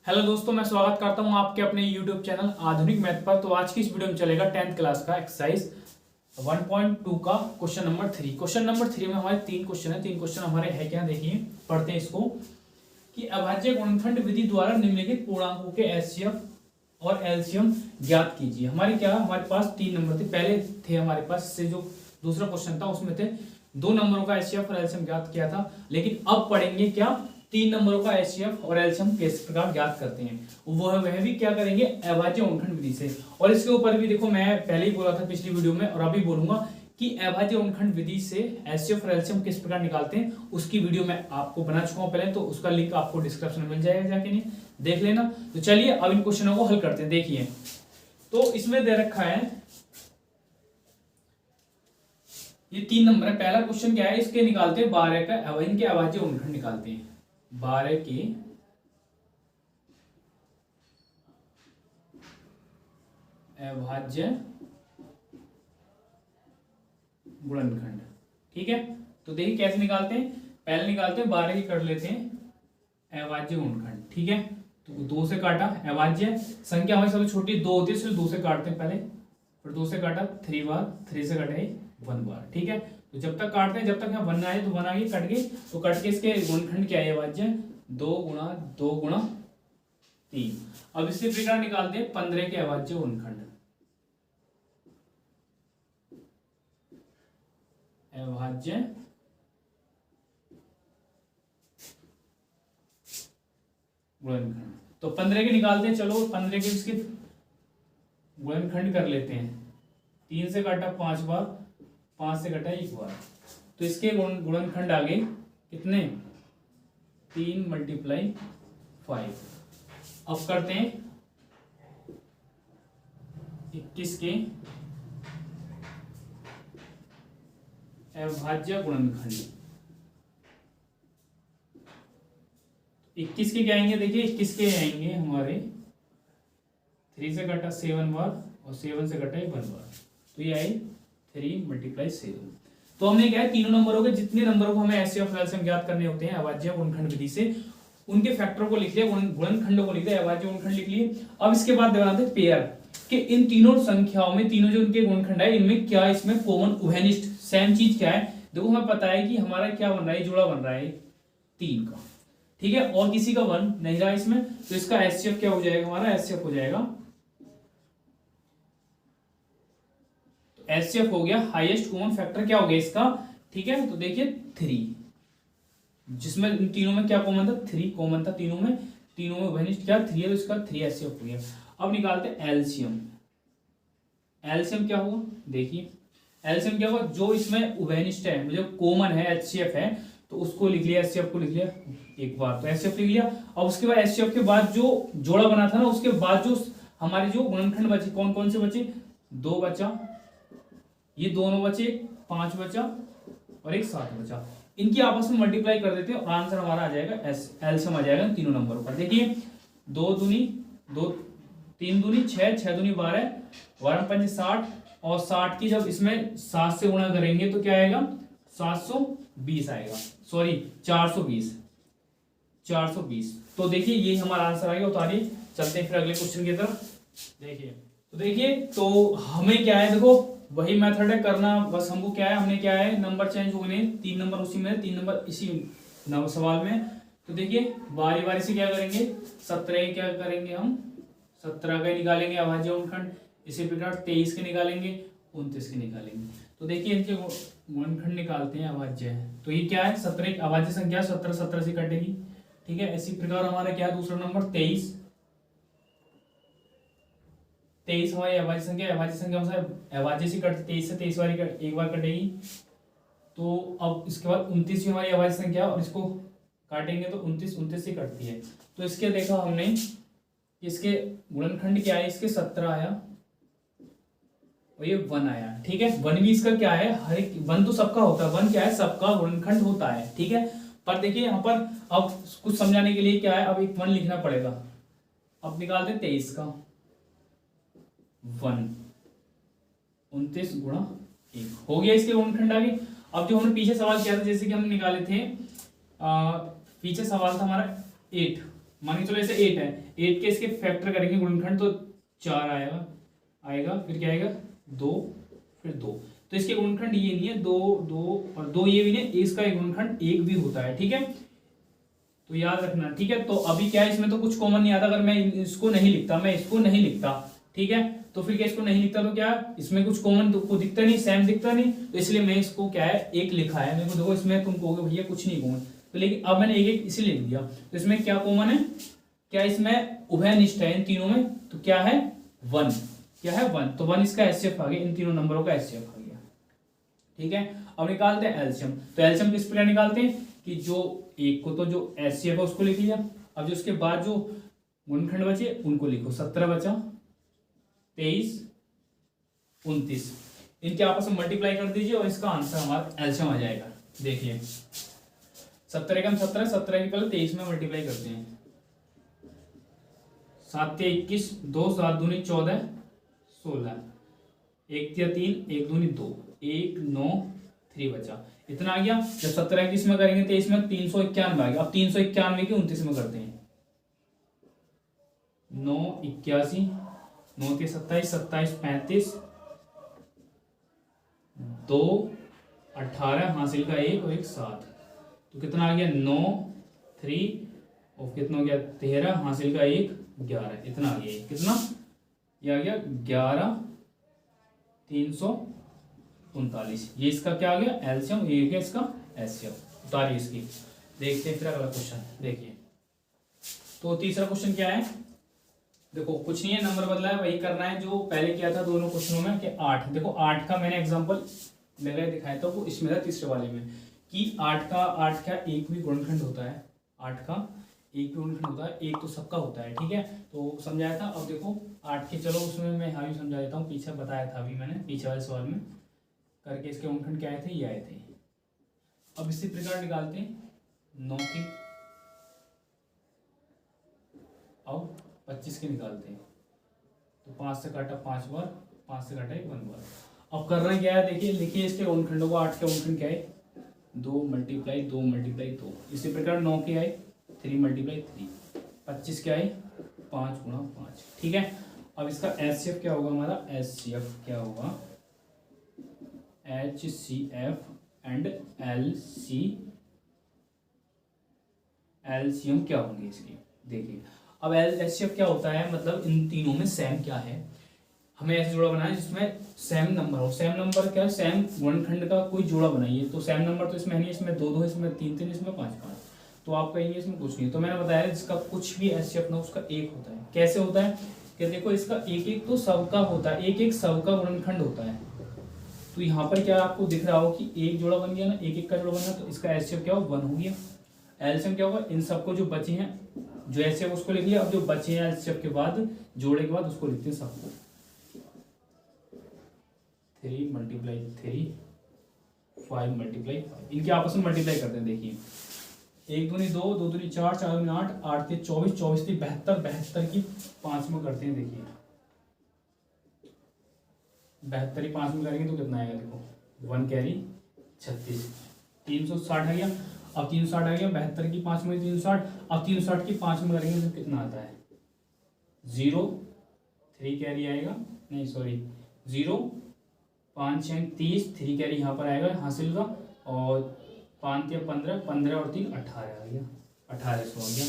Hello दोस्तों, मैं स्वागत करता हूं आपके अपने YouTube चैनल आधुनिक मैथ पर। तो आज की इस वीडियो में चलेगा 10th क्लास का एक्सरसाइज 1.2 का क्वेश्चन नंबर 3। क्वेश्चन नंबर 3 में हमारे तीन क्वेश्चन है। तीन क्वेश्चन हमारे है क्या, देखिए पढ़ते हैं इसको कि अभाज्य गुणनखंड विधि द्वारा निम्नलिखित पूर्णांकों के एचसीएफ और एलसीएम ज्ञात कीजिए। हमारे पास 3 नंबर थे, पहले थे हमारे पास से जो दूसरा क्वेश्चन था उसमें थे 2 नंबरों का एचसीएफ और एलसीएम ज्ञात किया था, लेकिन अब पढ़ेंगे क्या 3 नंबरों का एचसीएफ और एलसीएम किस प्रकार ज्ञात करते हैं। वह भी क्या करेंगे अभाज्य गुणनखंड विधि से। और इसके ऊपर भी देखो, मैं पहले ही बोला था पिछली वीडियो में और अभी बोलूंगा कि अभाज्य गुणनखंड विधि से एचसीएफ और एलसीएम किस प्रकार निकालते हैं, उसकी वीडियो मैं आपको बना चुका हूं पहले, तो उसका लिंक आपको डिस्क्रिप्शन में मिल जाएगा, जाके नहीं देख लेना। तो चलिए अब इन क्वेश्चनों को हल करते हैं। देखिए तो इसमें दे रखा है ये 3 नंबर है। पहला क्वेश्चन क्या है, इसके निकालते हैं 12 का इनके अभाज्य गुणनखंड निकालते हैं। 12 के अभाज्य गुणनखंड, ठीक है। तो देखिए कैसे निकालते हैं, पहले निकालते हैं 12 की कर लेते हैं अभाज्य गुणनखंड, ठीक है। तो 2 से काटा, अभाज्य संख्या हमारी सबसे छोटी 2 होती है, इसलिए 2 से काटते हैं पहले, फिर 2 से काटा 3 बार, 3 से कटे 1 बार, ठीक है। तो जब तक काटते हैं, जब तक यहाँ 1 आए तो 1 आगे कट गई, तो कट के इसके गुणनखंड क्या है अभाज्य 2 गुणा 2 गुणा 3। अब इसी प्रकार निकालते हैं 15 के अभाज्य गुणनखंड। अभाज्य गुणनखंड तो 15 के निकालते हैं। चलो 15 के इसके गुणनखंड कर लेते हैं। 3 से काटा 5 बार, 5 से कटा 1 बार, तो इसके गुणनखंड आ गए कितने 3 × 5। अब करते हैं 21 के अभाज्य गुणनखंड। 21 के क्या आएंगे, देखिए 21 के आएंगे हमारे 3 से कटा 7 बार और 7 से कटा 1 बार, तो ये आए 3 × 7। तो हमने क्या है तीनों नंबरों के जितने नंबरों को हमें एचसीएफ और एलसीएम ज्ञात करने होते हैं अभाज्य गुणनखंड विधि से, उनके फैक्टर को लिख लिया, गुणनखंडों को लिख दिया, अभाज्य गुणनखंड लिख लिए। अब इसके बाद बनाते पेयर कि इन तीनों संख्याओं में तीनों जो उनके गुणनखंड है इनमें क्या इसमें कॉमन उभयनिष्ठ सेम चीज क्या है। देखो हमें पता है कि हमारा क्या बन रहा है, जोड़ा बन रहा है 3 का, ठीक है, और किसी का 1 नहीं रहा इसमें, तो इसका एचसीएफ क्या हो जाएगा, हमारा एचसीएफ हो जाएगा, एचसीएफ हो गया हाईएस्ट कॉमन फैक्टर क्या हो गया इसका, ठीक है। तो देखिए 3, जिसमें इन तीनों में क्या कॉमन था, 3 कॉमन था तीनों में उभयनिष्ठ क्या 3 है, तो इसका 3 एचसीएफ हो गया। अब निकालते हैं एलसीएम। एलसीएम क्या होगा, देखिए एलसीएम क्या होगा, जो इसमें उभयनिष्ठ है जो कॉमन है एचसीएफ है, तो उसको लिख लिया, एचसीएफ को लिख लिया एक बार, तो एचसीएफ लिख लिया। अब उसके बाद एचसीएफ के बाद जो जोड़ा बना था ना, उसके बाद जो हमारे जो गुणनखंड बचे कौन कौन से बचे, 2 बचा, ये दोनों बचे, 5 बचा और एक 7 बचा। इनकी आपस में मल्टीप्लाई कर देते हैं और आंसर हमारा आ जाएगा एलसीएम आ जाएगा तीनों नंबरों का। देखिए 2 दूनी 2, 3 दूनी 6, 6 दूनी 12, 12 पंजे 60, और 60 की जब इसमें 7 से गुणा करेंगे तो क्या आएगा 720 आएगा, सॉरी 420। तो देखिए ये हमारा आंसर आएगा। उतारिए, चलते हैं फिर अगले क्वेश्चन की तरफ। देखिए तो हमें क्या है, देखो वही मेथड है करना, बस हमको क्या है, हमने क्या है नंबर चेंज हो गए, 3 नंबर उसी में, 3 नंबर इसी सवाल में। तो देखिए बारी बारी से क्या करेंगे, 17 क्या करेंगे हम, 17 का निकालेंगे अभाज्य गुणनखंड, इसी प्रकार 23 के निकालेंगे, 29 के निकालेंगे। तो देखिए इनके गुणनखंड निकालते हैं अभाज्य, तो ये क्या है 17 अभाज्य संख्या 17 17 से कटेगी, ठीक है। इसी प्रकार हमारा क्या है दूसरा नंबर 23 हमारी अभाज्य संख्या अभाज्य से कटती 23 से 23 बारी एक बार कटेगी। तो अब इसके बाद 29 हमारी अभाज्य संख्या, और इसको काटेंगे तो 29 से कटती है। तो इसके देखा हमने इसके गुणनखंड क्या है, इसके 17 आया और ये 1 आया, ठीक है। 1 भी इसका क्या है, हर एक 1 तो सबका होता है, 1 क्या है सबका गुणनखंड होता है, ठीक है। पर देखिए यहाँ पर अब कुछ समझाने के लिए क्या है, अब एक 1 लिखना पड़ेगा। अब निकालते हैं 23 का 1, 29 गुणा 1 हो गया इसके गुणनखंड आ गए। अब जो हमने पीछे सवाल किया था, जैसे कि हम निकाले थे पीछे सवाल था हमारा 8 मान के चलो ऐसे 8 है, 8 के इसके फैक्टर करेंगे गुणनखंड तो 4 आएगा, फिर क्या आएगा 2, फिर 2। तो इसके गुणनखंड ये नहीं है, 2 2 और 2 ये भी नहीं, इसका एक गुणनखंड 1 भी होता है, ठीक है। तो याद रखना, ठीक है। तो अभी क्या है, इसमें तो कुछ कॉमन नहीं आता, अगर मैं इसको नहीं लिखता, मैं इसको नहीं लिखता, ठीक है, तो फिर क्या इसको नहीं लिखता तो क्या इसमें कुछ कॉमन तो दिखता नहीं, सेम दिखता नहीं, तो इसलिए मैं इसको क्या है एक लिखा है। मेरे को देखो इसमें तुम कहोगे भैया कुछ नहीं कॉमन, तो लेकिन अब मैंने एक एक इसीलिए लिख दिया। तो इसमें क्या कॉमन है, क्या इसमें उभयनिष्ठ है इन तीनों में, तो क्या है 1, क्या है 1, तो 1 इसका एचसीएफ आ गया, इन तीनों नंबरों का एचसीएफ आ गया, ठीक है। अब निकालते हैं एलसीएम। तो एलसीएम किस प्रकार निकालते हैं कि जो एक को तो जो एचसीएफ है उसको लिख लिया, अब जो उसके बाद जो गुणनखंड बचे उनको लिखो। 17 बचा, 23, 29, इनके आपस में मल्टीप्लाई कर दीजिए और इसका आंसर हमारा एलसीएम आ जाएगा। देखिए 17 एकम 17, 17 के पहले 23 में मल्टीप्लाई करते हैं, 7 के 21, 2 7 दूनी 14, 16, 1 तिया 3, 1 दूनी 2, 1 9 3 बचा, इतना आ गया। जब 17 21 में करेंगे 23 में 391 आ गया। अब 391 की 29 में करते हैं, 9 81, 9 के 27, 27 35, 2 18, हासिल का 1 और 1 7, तो कितना आ गया 9 3 और कितना हो गया 13, हासिल का 1 11, इतना आ गया। कितना ये आ गया 11 339, ये इसका क्या आ गया एलसीएम, ये क्या इसका एचसीएफ। उतारिए इसकी, देखते हैं फिर अगला क्वेश्चन। देखिए तो तीसरा क्वेश्चन क्या है, देखो कुछ नहीं है, नंबर बदला है, वही करना है जो पहले किया था दोनों क्वेश्चनों में कि 8। देखो 8 का मैंने एग्जांपल लगा दिखाया था, वो इसमें था तीसरे वाले में कि 8 का एक भी गुणनखंड होता है, 8 का एक भी गुणनखंड होता है, एक तो सबका होता है, ठीक है, तो समझाया था। अब देखो 8 के, चलो उसमें मैं हाँ भी समझा देता हूँ, पीछे बताया था अभी मैंने पीछे वाले सवाल में करके, इसके गुणनखंड क्या आए थे, ये आए थे। अब इसी प्रकार निकालते हैं 9 के, अब 25 के निकालते हैं, तो 5 से काटा 5 बार, 5 से काटा 1 बार। अब करना क्या है, देखिए लिखिए इसके गुणनखंडों को। 8 के गुणनखंड क्या है 2 मल्टीप्लाई 2 मल्टीप्लाई 2, इसी प्रकार 9 के आए 3 मल्टीप्लाई 3, 25 के आए 5 गुणा 5, ठीक है। अब इसका एचसीएफ क्या होगा, हमारा एचसीएफ क्या होगा, HCF एंड एलसीएम क्या होंगे इसके। देखिए अब एचसीएफ क्या होता है, मतलब इन तीनों में सेम क्या है, हमें ऐसे जोड़ा बनाना है जिसमें सेम नंबर हो। सेम नंबर क्या है, सेम गुणनखंड का कोई जोड़ा बनाइए। तो सेम नंबर तो इसमें नहीं, इसमें 2 2, इसमें 3 3, इसमें 5 5, तो आप कहेंगे इसमें कुछ नहीं। तो मैंने बताया जिसका कुछ भी एचसीएफ ना उसका एक होता है। कैसे होता है कि देखो इसका एक एक तो सबका होता है, एक एक सबका गुणनखंड होता है। तो यहाँ पर क्या आपको दिख रहा हो कि एक जोड़ा बन गया ना, एक एक का जोड़ा बन गया, तो इसका एचसीएफ क्या होगा 1 हो गया। एलसीएम क्या होगा, इन सबको जो बचे हैं जो एचसीएफ उसको लिख लिया। अब जो बचे हैं एचसीएफ के बाद जोड़े के बाद उसको लिखते हैं सबको, 3 मल्टीप्लाई 3, 5 मल्टीप्लाई 5, इनके आपस में मल्टीप्लाई करते हैं। देखिए 1 दूनी 2, 2 दूनी 4, 4 दूनी 8, 8 के 24, 24 की 72, 72 की 5 में करते हैं। देखिए 72 की 5 में करेंगे तो कितना आएगा, देखो 1 कैरी 36, 360 आ गया। अब 360 आ गया, 72 की 5 में 360, अब 360 की 5 में करेंगे तो कितना आता है 0, 3 कैरी आएगा, नहीं सॉरी 0, 5 6 30, 3 कैरी यहाँ पर आएगा हासिल का, और 5 या 15, 15 और 3 18 आ गया, 1800 आ गया।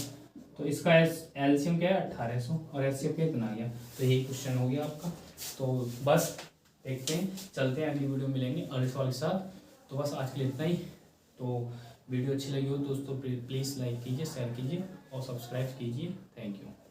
तो इसका एलसीएम क्या है 1800 और एचसीएफ क्या कितना आ गया। तो यही क्वेश्चन हो गया आपका। तो बस देखते हैं, चलते हैं, अगली वीडियो मिलेंगे अगले सवाल के साथ। तो बस आज के लिए इतना ही। तो वीडियो अच्छी लगी हो दोस्तों प्लीज़ लाइक कीजिए, शेयर कीजिए और सब्सक्राइब कीजिए। Thank you.